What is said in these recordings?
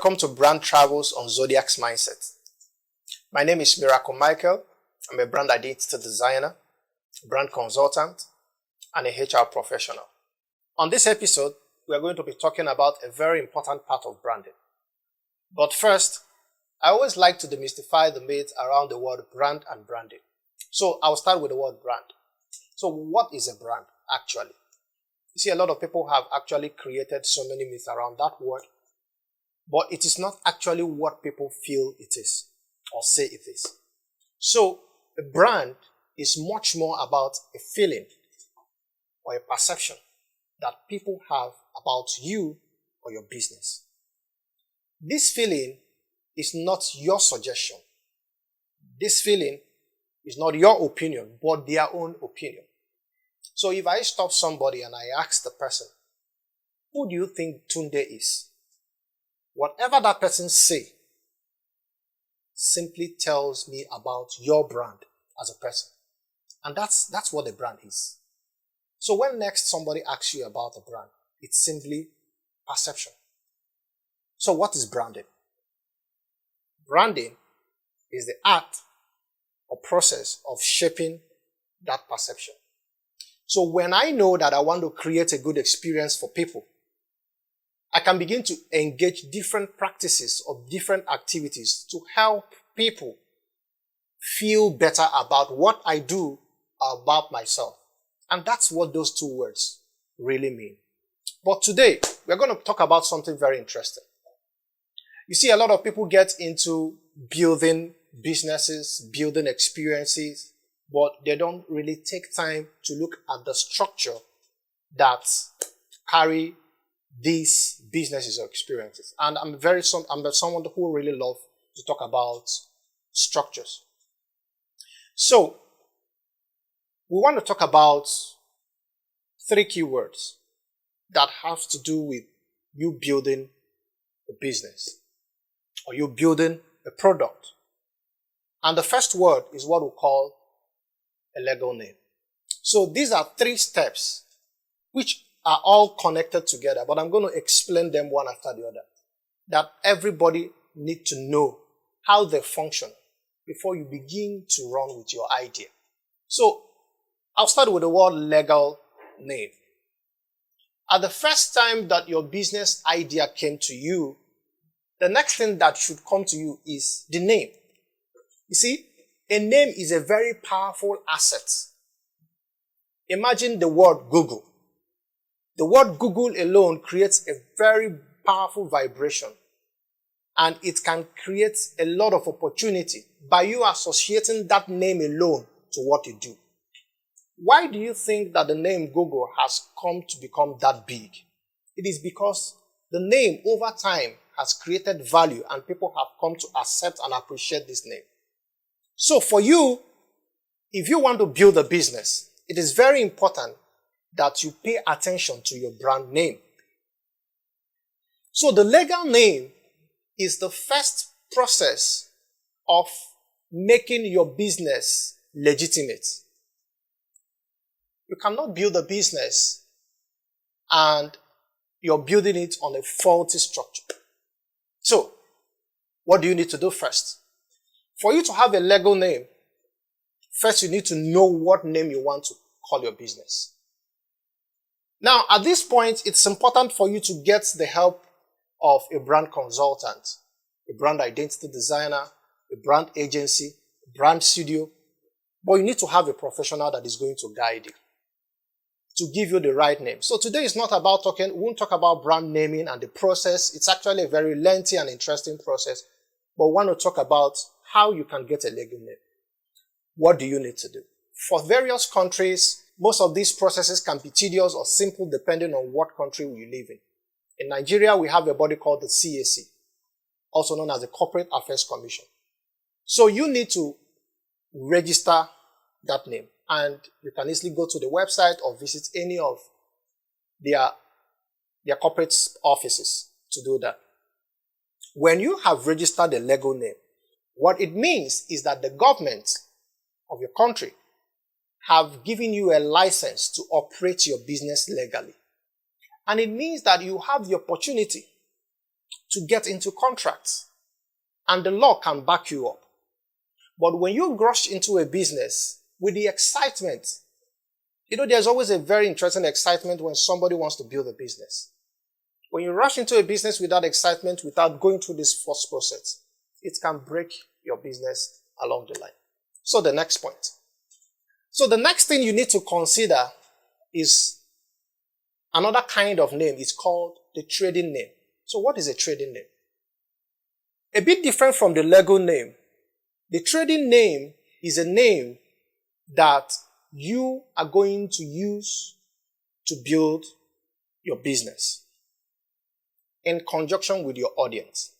Welcome to Brand Travels on Zodiac's Mindset. My name is Miracle Michael. I'm a brand identity designer, brand consultant, and a HR professional. On this episode, we are going to be talking about a very important part of branding. But first, I always like to demystify the myth around the word brand and branding. So I'll start with the word brand. So what is a brand actually? You see, a lot of people have actually created so many myths around that word, but it is not actually what people feel it is or say it is. So a brand is much more about a feeling or a perception that people have about you or your business. This feeling is not your suggestion. This feeling is not your opinion, but their own opinion. So if I stop somebody and I ask the person, who do you think Tunde is? Whatever that person say simply tells me about your brand as a person. And that's what a brand is. So when next somebody asks you about a brand, it's simply perception. So what is branding? Branding is the art or process of shaping that perception. So when I know that I want to create a good experience for people, I can begin to engage different practices or different activities to help people feel better about what I do about myself. And that's what those two words really mean. But today, we're going to talk about something very interesting. You see, a lot of people get into building businesses, building experiences, but they don't really take time to look at the structure that carry these businesses or experiences. And I'm someone who really love to talk about structures. So, we want to talk about 3 keywords that have to do with you building a business or you building a product. And the first word is what we call a legal name. So these are 3 steps which are all connected together, but I'm going to explain them one after the other. That everybody needs to know how they function before you begin to run with your idea. So I'll start with the word legal name. At the first time that your business idea came to you, the next thing that should come to you is the name. You see, a name is a very powerful asset. Imagine the word Google. The word Google alone creates a very powerful vibration, and it can create a lot of opportunity by you associating that name alone to what you do. Why do you think that the name Google has come to become that big? It is because the name over time has created value and people have come to accept and appreciate this name. So for you, if you want to build a business, it is very important that you pay attention to your brand name. So the legal name is the first process of making your business legitimate. You cannot build a business and you're building it on a faulty structure. So, what do you need to do first? For you to have a legal name, first you need to know what name you want to call your business. Now, at this point, it's important for you to get the help of a brand consultant, a brand identity designer, a brand agency, a brand studio, but you need to have a professional that is going to guide you, to give you the right name. So today is not about we won't talk about brand naming and the process. It's actually a very lengthy and interesting process, but we want to talk about how you can get a legal name. What do you need to do? For various countries, most of these processes can be tedious or simple depending on what country you live in. In Nigeria, we have a body called the CAC, also known as the Corporate Affairs Commission. So you need to register that name, and you can easily go to the website or visit any of their corporate offices to do that. When you have registered a legal name, what it means is that the government of your country have given you a license to operate your business legally. And it means that you have the opportunity to get into contracts. And the law can back you up. But when you rush into a business with the excitement, there's always a very interesting excitement when somebody wants to build a business. When you rush into a business without excitement, without going through this first process, it can break your business along the line. So the next point. So the next thing you need to consider is another kind of name. It's called the trading name. So what is a trading name? A bit different from the Lego name. The trading name is a name that you are going to use to build your business in conjunction with your audience.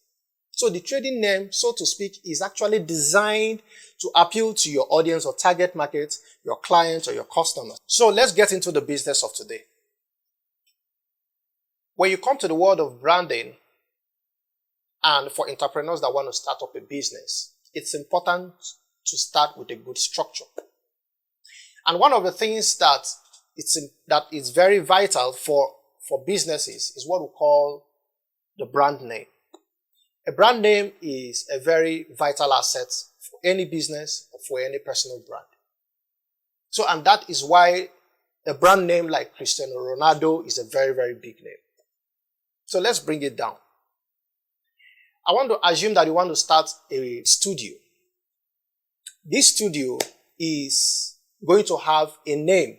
So the trading name, so to speak, is actually designed to appeal to your audience or target market, your clients or your customers. So let's get into the business of today. When you come to the world of branding, and for entrepreneurs that want to start up a business, it's important to start with a good structure. And one of the things that is very vital for businesses is what we call the brand name. A brand name is a very vital asset for any business or for any personal brand. So, and that is why a brand name like Cristiano Ronaldo is a very, very big name. So let's bring it down. I want to assume that you want to start a studio. This studio is going to have a name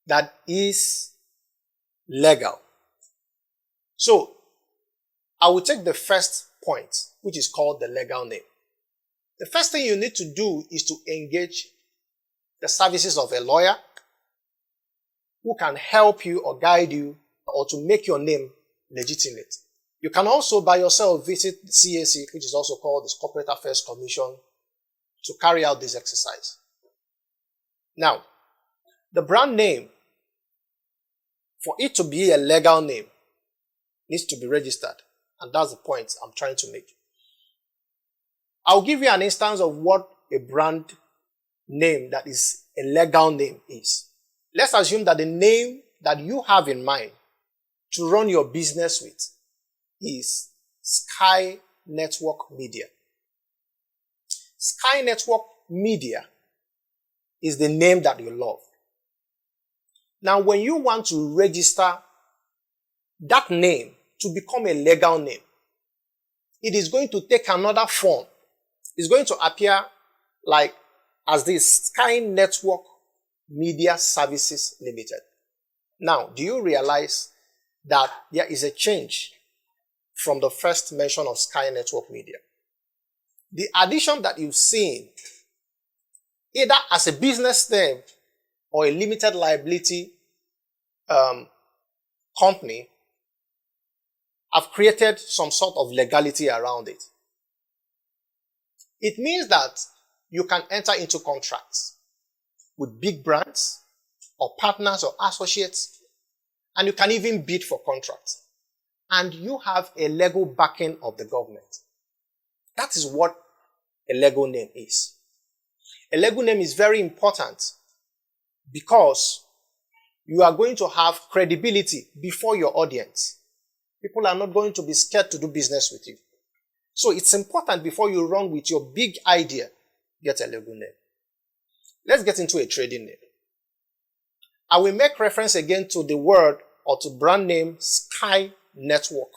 that is legal. So, I will take the first point, which is called the legal name. The first thing you need to do is to engage the services of a lawyer who can help you or guide you or to make your name legitimate. You can also by yourself visit CAC, which is also called the Corporate Affairs Commission, to carry out this exercise. Now, the brand name, for it to be a legal name, needs to be registered. And that's the point I'm trying to make. I'll give you an instance of what a brand name that is a legal name is. Let's assume that the name that you have in mind to run your business with is Sky Network Media. Sky Network Media is the name that you love. Now, when you want to register that name to become a legal name, it is going to take another form. It's going to appear like as this Sky Network Media Services Limited. Now, do you realize that there is a change from the first mention of Sky Network Media? The addition that you've seen, either as a business name or a limited liability company, have created some sort of legality around it. It means that you can enter into contracts with big brands or partners or associates, and you can even bid for contracts. And you have a legal backing of the government. That is what a legal name is. A legal name is very important because you are going to have credibility before your audience. People are not going to be scared to do business with you. So it's important before you run with your big idea, get a legal name. Let's get into a trading name. I will make reference again to the word or to brand name Sky Network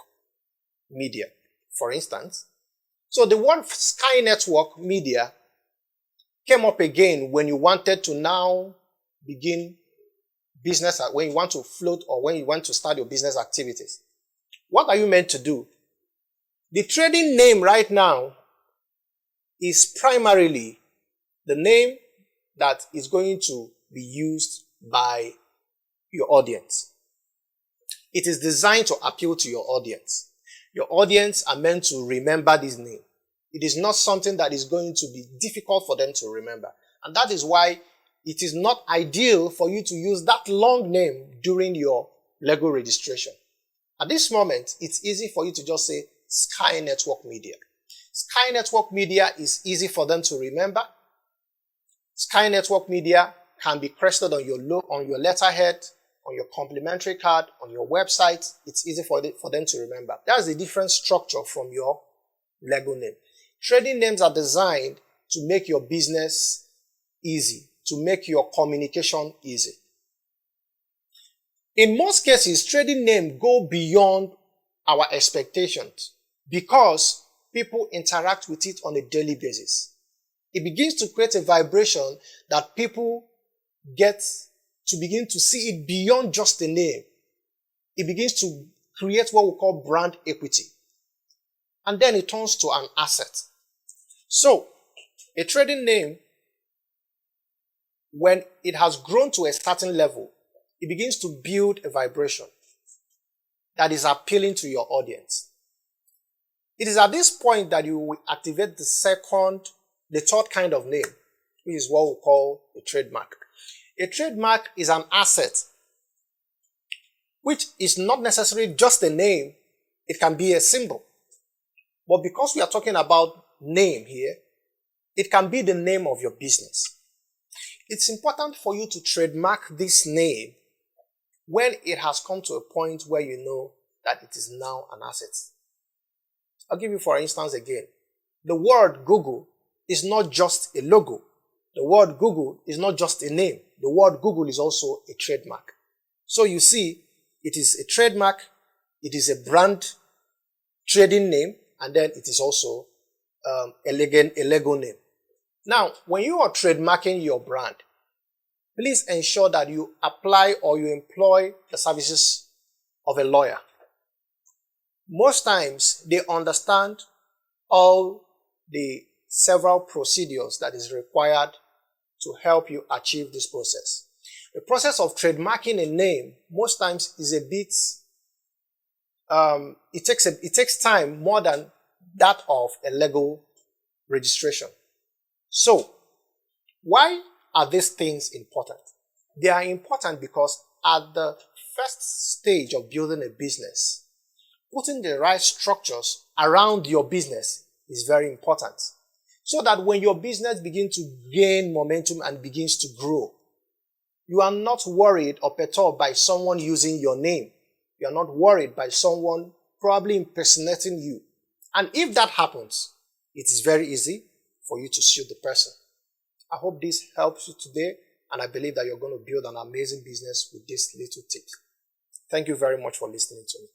Media, for instance. So the word Sky Network Media came up again when you wanted to now begin business, when you want to float or when you want to start your business activities. What are you meant to do? The trading name right now is primarily the name that is going to be used by your audience. It is designed to appeal to your audience. Your audience are meant to remember this name. It is not something that is going to be difficult for them to remember. And that is why it is not ideal for you to use that long name during your legal registration. At this moment, it's easy for you to just say Sky Network Media. Sky Network Media is easy for them to remember. Sky Network Media can be crested on your letterhead, on your complimentary card, on your website. It's easy for them to remember. That's a different structure from your Lego name. Trading names are designed to make your business easy, to make your communication easy. In most cases, trading names go beyond our expectations because people interact with it on a daily basis. It begins to create a vibration that people get to begin to see it beyond just the name. It begins to create what we call brand equity. And then it turns to an asset. So, a trading name, when it has grown to a certain level, it begins to build a vibration that is appealing to your audience. It is at this point that you will activate the third kind of name, which is what we call a trademark. A trademark is an asset, which is not necessarily just a name. It can be a symbol. But because we are talking about name here, it can be the name of your business. It's important for you to trademark this name when it has come to a point where you know that it is now an asset. I'll give you for instance again. The word Google is not just a logo. The word Google is not just a name. The word Google is also a trademark. So you see, it is a trademark, it is a brand trading name, and then it is also a Lego name. Now, when you are trademarking your brand, please ensure that you apply or you employ the services of a lawyer. Most times, they understand all the several procedures that is required to help you achieve this process. The process of trademarking a name most times is a bit, it takes time more than that of a Lego registration. So, why are these things important? They are important because at the first stage of building a business, putting the right structures around your business is very important. So that when your business begins to gain momentum and begins to grow, you are not worried or perturbed by someone using your name. You are not worried by someone probably impersonating you. And if that happens, it is very easy for you to sue the person. I hope this helps you today, and I believe that you're going to build an amazing business with these little tips. Thank you very much for listening to me.